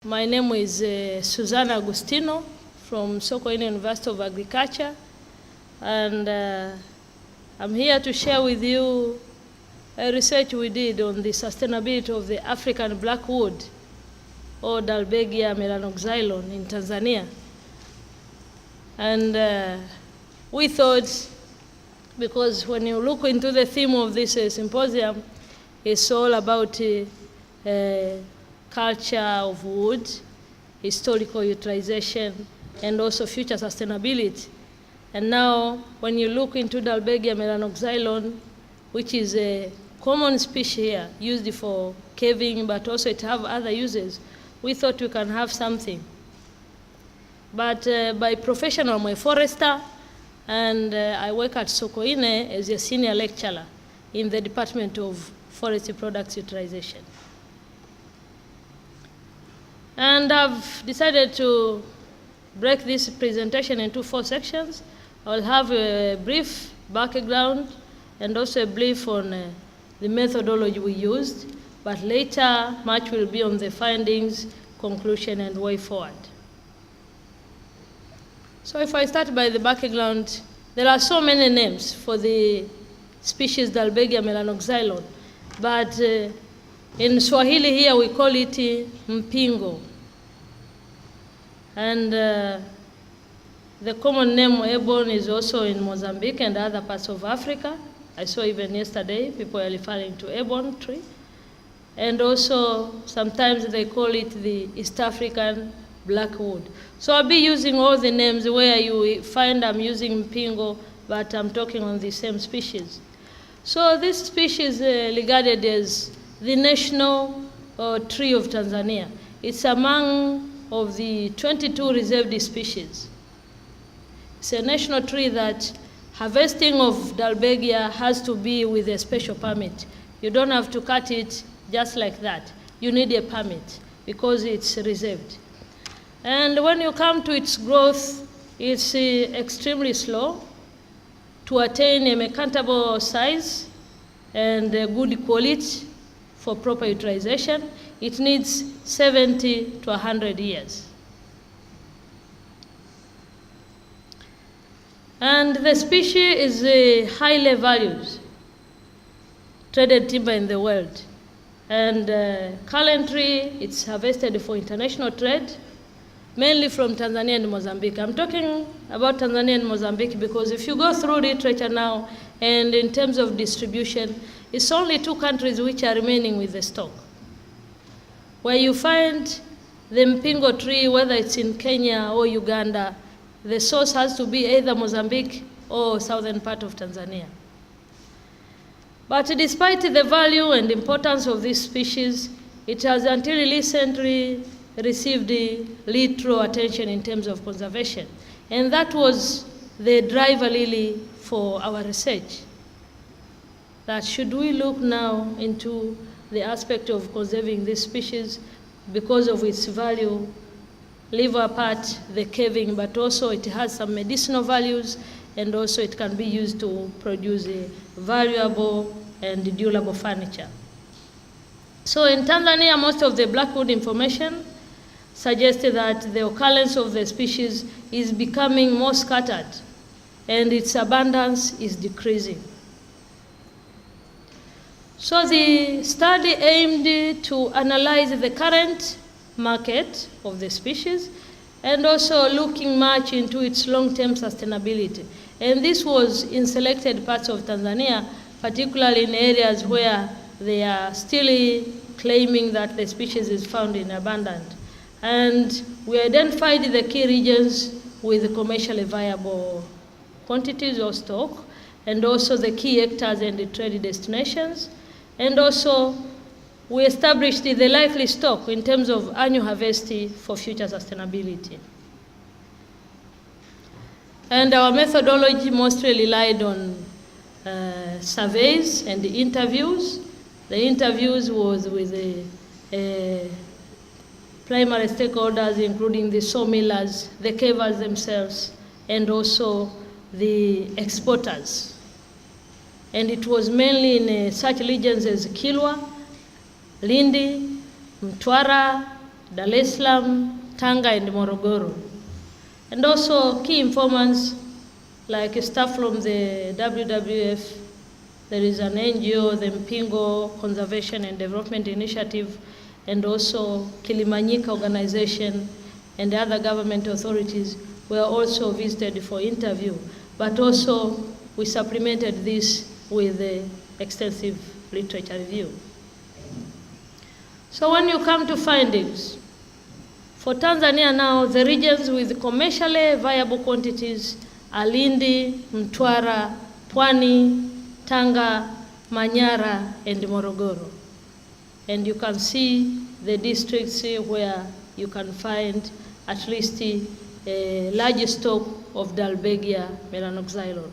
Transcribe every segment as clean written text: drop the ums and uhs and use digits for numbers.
My name is Suzana Augustino from Sokoine University of Agriculture, and I'm here to share with you a research we did on the sustainability of the African Blackwood, or Dalbergia Melanoxylon, in Tanzania. And we thought, because when you look into the theme of this symposium, it's all about culture of wood, historical utilization, and also future sustainability. And now, when you look into Dalbergia Melanoxylon, which is a common species here, used for caving, but also it have other uses, we thought we can have something. But by profession, I'm a forester, and I work at Sokoine as a senior lecturer in the Department of Forestry Products Utilization. And I've decided to break this presentation into 4 sections. I'll have a brief background and also a brief on the methodology we used, but later much will be on the findings, conclusion, and way forward. So if I start by the background, there are so many names for the species Dalbergia Melanoxylon, but in Swahili here we call it mpingo. And the common name ebon is also in Mozambique and other parts of Africa. I saw even yesterday people are referring to ebon tree. And also sometimes they call it the East African Blackwood. So I'll be using all the names where you find I'm using mpingo, but I'm talking on the same species. So this species is regarded as the national tree of Tanzania. It's among of the 22 reserved species. It's a national tree that harvesting of Dalbergia has to be with a special permit. You don't have to cut it just like that. You need a permit because it's reserved. And when you come to its growth, it's extremely slow. To attain a merchantable size and a good quality for proper utilization, it needs 70 to 100 years. And the species is highly valued traded timber in the world. And currently, it's harvested for international trade, mainly from Tanzania and Mozambique. I'm talking about Tanzania and Mozambique because if you go through literature now, and in terms of distribution, it's only 2 countries which are remaining with the stock. Where you find the mpingo tree, whether it's in Kenya or Uganda, the source has to be either Mozambique or southern part of Tanzania. But despite the value and importance of this species, it has until recently received little attention in terms of conservation. And that was the driver really for our research. That should we look now into the aspect of conserving this species because of its value, leave apart the caving, but also it has some medicinal values, and also it can be used to produce a valuable and durable furniture. So in Tanzania, most of the Blackwood information suggested that the occurrence of the species is becoming more scattered and its abundance is decreasing. So the study aimed to analyze the current market of the species and also looking much into its long-term sustainability. And this was in selected parts of Tanzania, particularly in areas where they are still claiming that the species is found in abundance. And we identified the key regions with commercially viable quantities of stock, and also the key hectares and the trade destinations. And also, we established the likely stock in terms of annual harvest for future sustainability. And our methodology mostly relied on surveys and interviews. The interviews was with the primary stakeholders, including the sawmillers, the cavers themselves, and also the exporters. And it was mainly in such regions as Kilwa, Lindi, Mtwara, Dar es Salaam, Tanga, and Morogoro. And also key informants like staff from the WWF. There is an NGO, the Mpingo Conservation and Development Initiative, and also Kilimanyika organization and other government authorities were also visited for interview. But also we supplemented this with extensive literature review. So when you come to findings, for Tanzania now, the regions with commercially viable quantities are Lindi, Mtwara, Pwani, Tanga, Manyara, and Morogoro. And you can see the districts where you can find at least a large stock of Dalbergia Melanoxylon.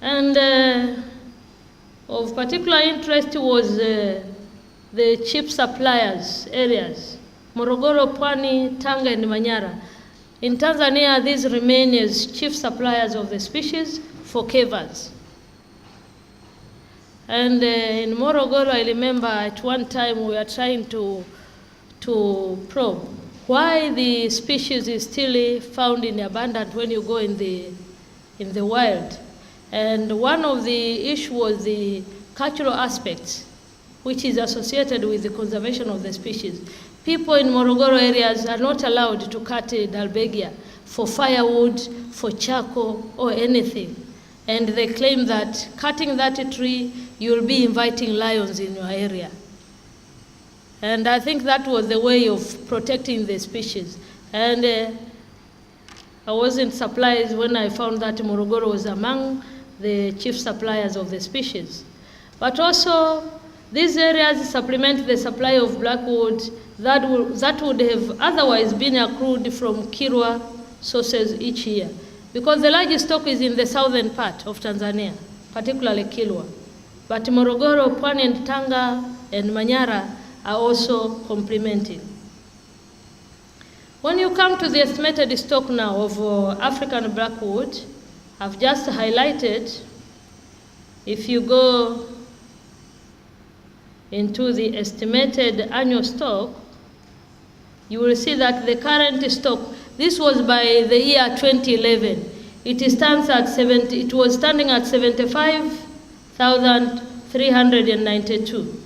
And of particular interest was the chief suppliers areas, Morogoro, Pwani, Tanga, and Manyara. In Tanzania, these remain as chief suppliers of the species for cavers. And in Morogoro, I remember at one time we were trying to probe why the species is still found in abundance when you go in the wild. And one of the issues was the cultural aspects, which is associated with the conservation of the species. People in Morogoro areas are not allowed to cut Dalbergia for firewood, for charcoal, or anything. And they claim that cutting that tree, you'll be inviting lions in your area. And I think that was the way of protecting the species. And I wasn't surprised when I found that Morogoro was among the chief suppliers of the species. But also, these areas supplement the supply of Blackwood that would have otherwise been accrued from Kilwa sources each year. Because the largest stock is in the southern part of Tanzania, particularly Kilwa. But Morogoro, Pwani, and Tanga, and Manyara are also complementing. When you come to the estimated stock now of African Blackwood, I've just highlighted, if you go into the estimated annual stock, you will see that the current stock, this was by the year 2011, it was standing at 75,392.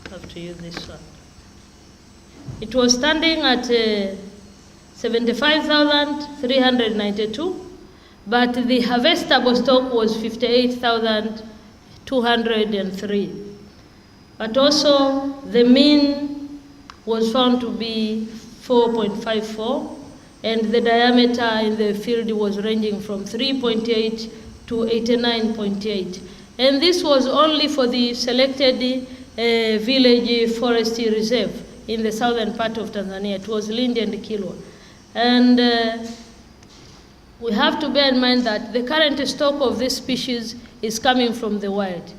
I have to use this one. It was standing at 75,392, but the harvestable stock was 58,203. But also the mean was found to be 4.54, and the diameter in the field was ranging from 3.8 to 89.8. And this was only for the selected village forestry reserve in the southern part of Tanzania. It was Lindi and Kilwa. And we have to bear in mind that the current stock of this species is coming from the wild.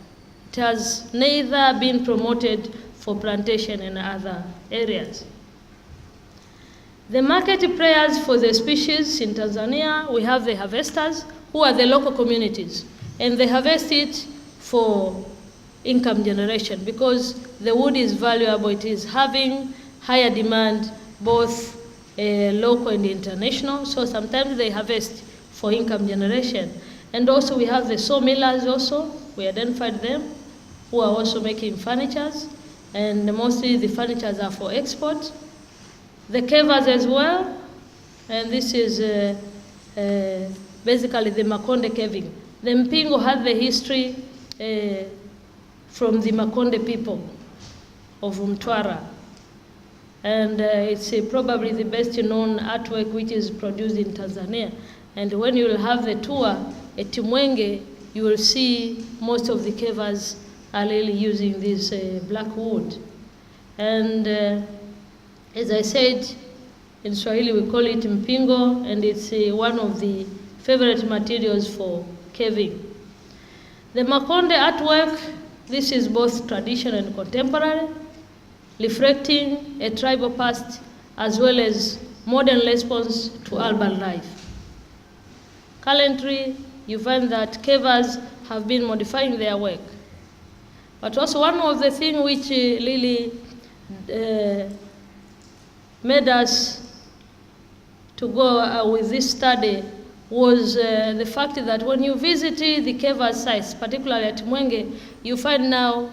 It has neither been promoted for plantation in other areas. The market players for the species in Tanzania, we have the harvesters, who are the local communities, and they harvest it for income generation because the wood is valuable. It is having higher demand, both local and international, so sometimes they harvest for income generation. And also we have the sawmillers also, we identified them, who are also making furnitures, and mostly the furnitures are for export. The cavers as well, and this is basically the Makonde caving. The Mpingo had the history from the Makonde people of Mtwara. And it's probably the best known artwork which is produced in Tanzania. And when you will have the tour at Mwenge, you will see most of the cavers are really using this black wood. And as I said, in Swahili we call it mpingo, and it's one of the favorite materials for caving. The Makonde artwork, this is both traditional and contemporary, reflecting a tribal past as well as modern response to urban life. Currently, you find that cavers have been modifying their work. But also one of the things which really made us to go with this study was the fact that when you visit the cave sites, particularly at Mwenge, you find now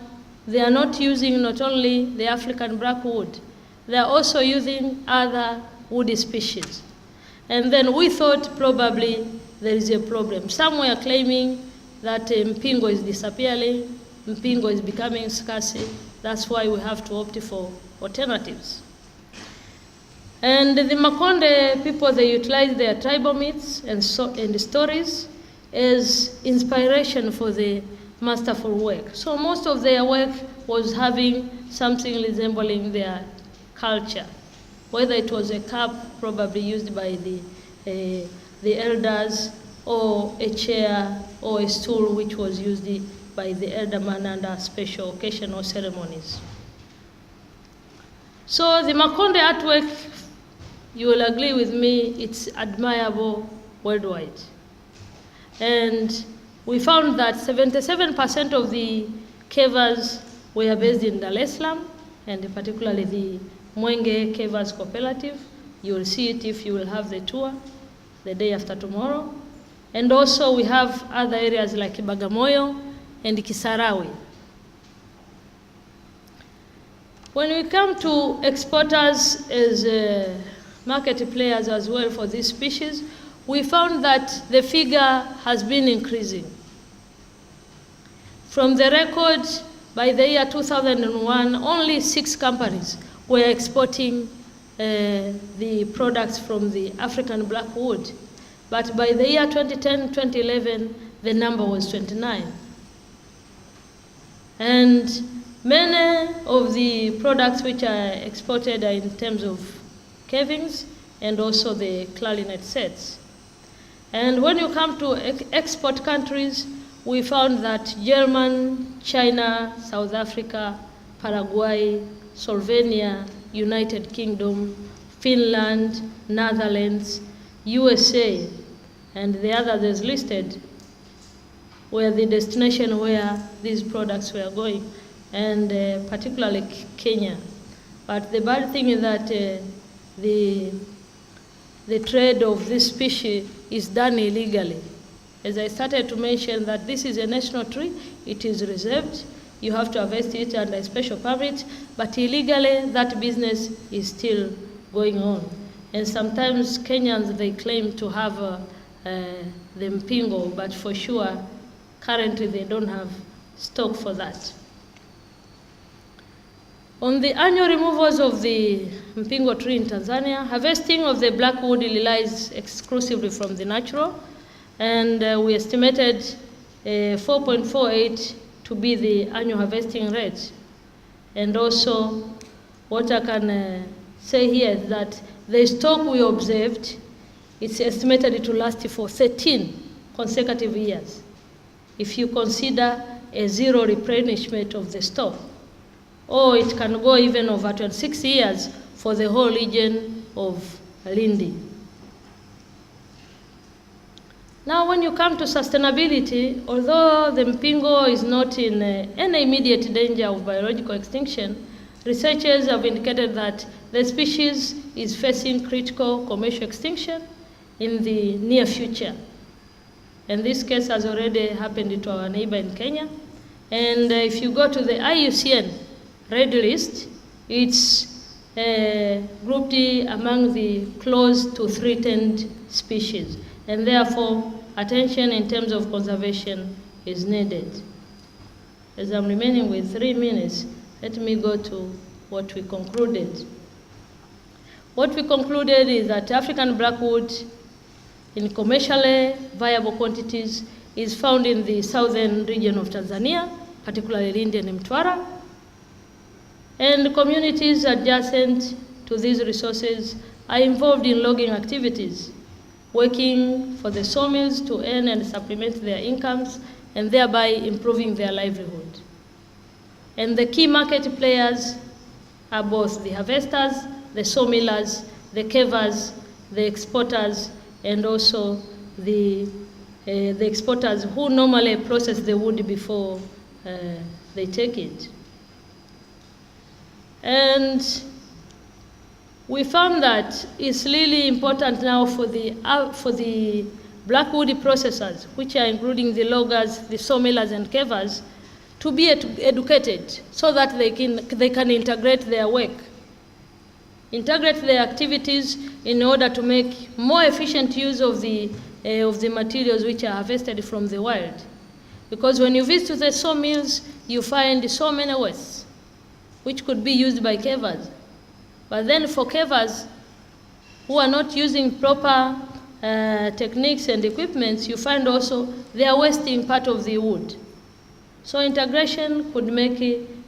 they are not using not only the African blackwood, they are also using other woody species. And then we thought probably there is a problem. Some were claiming that mpingo is disappearing, mpingo is becoming scarce. That's why we have to opt for alternatives. And the Makonde people, they utilize their tribal myths and stories as inspiration for the masterful work. So most of their work was having something resembling their culture, whether it was a cup probably used by the elders, or a chair or a stool which was used by the elderman under special occasional ceremonies. So the Makonde artwork, you will agree with me, it's admirable worldwide. And we found that 77% of the cavers were based in Dar es Salaam, and particularly the Mwenge Cavers Cooperative. You will see it if you will have the tour the day after tomorrow. And also we have other areas like Bagamoyo and Kisarawe. When we come to exporters as market players as well for this species, we found that the figure has been increasing. From the record, by the year 2001, only 6 companies were exporting the products from the African blackwood. But by the year 2010-2011, the number was 29. And many of the products which are exported are in terms of carvings and also the clarinet sets. And when you come to export countries, we found that Germany, China, South Africa, Paraguay, Slovenia, United Kingdom, Finland, Netherlands, USA, and the others listed were the destination where these products were going, and particularly Kenya. But the bad thing is that the trade of this species is done illegally. As I started to mention that this is a national tree, it is reserved, you have to harvest it under a special permit, but illegally that business is still going on. And sometimes Kenyans, they claim to have the mpingo, but for sure, currently they don't have stock for that. On the annual removals of the mpingo tree in Tanzania, harvesting of the blackwood relies exclusively from the natural, and we estimated 4.48 to be the annual harvesting rate. And also, what I can say here is that the stock we observed, it's estimated to last for 13 consecutive years, if you consider a zero replenishment of the stock. Or it can go even over 26 years for the whole region of Lindi. Now, when you come to sustainability, although the mpingo is not in any immediate danger of biological extinction, researchers have indicated that the species is facing critical commercial extinction in the near future. And this case has already happened to our neighbor in Kenya. And if you go to the IUCN Red List, it's grouped among the close to threatened species. And therefore, attention in terms of conservation is needed. As I'm remaining with 3 minutes, let me go to what we concluded. What we concluded is that African blackwood in commercially viable quantities is found in the southern region of Tanzania, particularly Lindi and Mtwara. And communities adjacent to these resources are involved in logging activities, working for the sawmills to earn and supplement their incomes, and thereby improving their livelihood. And the key market players are both the harvesters, the sawmillers, the cavers, the exporters, and also the exporters who normally process the wood before they take it. And we found that it's really important now for the Blackwood processors, which are including the loggers, the sawmillers, and cavers, to be educated so that they can integrate their work, integrate their activities in order to make more efficient use of the materials which are harvested from the wild. Because when you visit the sawmills, you find so many wastes, which could be used by cavers. But then for cavers who are not using proper techniques and equipments, you find also they are wasting part of the wood. So integration could make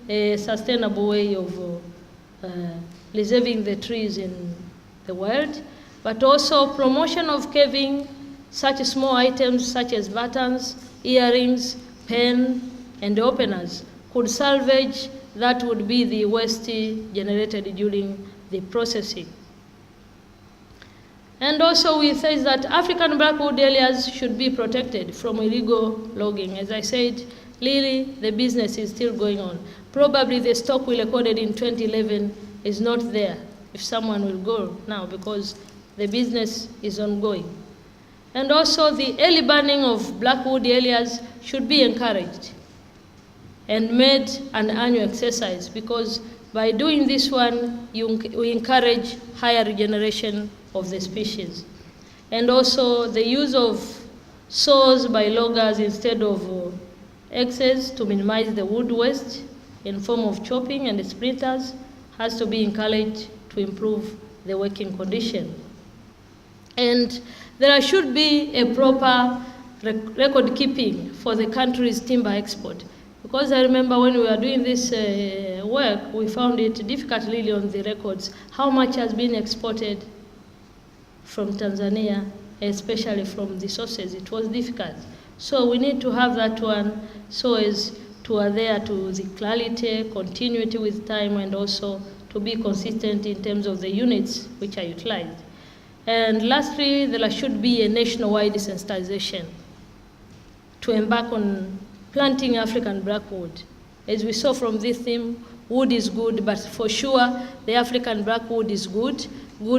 a sustainable way of preserving the trees in the world, but also promotion of caving, such small items such as buttons, earrings, pen, and openers could salvage that would be the waste generated during the processing. And also we say that African Blackwood areas should be protected from illegal logging. As I said, really the business is still going on. Probably the stock we recorded in 2011 is not there, if someone will go now, because the business is ongoing. And also the early burning of Blackwood areas should be encouraged and made an annual exercise, because by doing this one, we encourage higher regeneration of the species. And also the use of saws by loggers instead of axes to minimize the wood waste in form of chopping and splinters has to be encouraged to improve the working condition. And there should be a proper record keeping for the country's timber export. Because I remember when we were doing this work, we found it difficult really on the records, how much has been exported from Tanzania, especially from the sources. It was difficult. So we need to have that one so as to adhere to the clarity, continuity with time, and also to be consistent in terms of the units which are utilized. And lastly, there should be a nationwide sensitization to embark on planting African Blackwood. As we saw from this theme, wood is good, but for sure the African Blackwood is good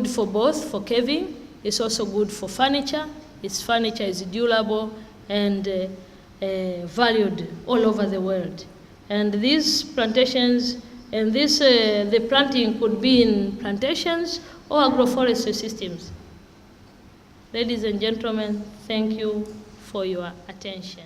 for both, for caving, it's also good for furniture. Its furniture is durable and valued all over the world. And these plantations, and the planting could be in plantations or agroforestry systems. Ladies and gentlemen, thank you for your attention.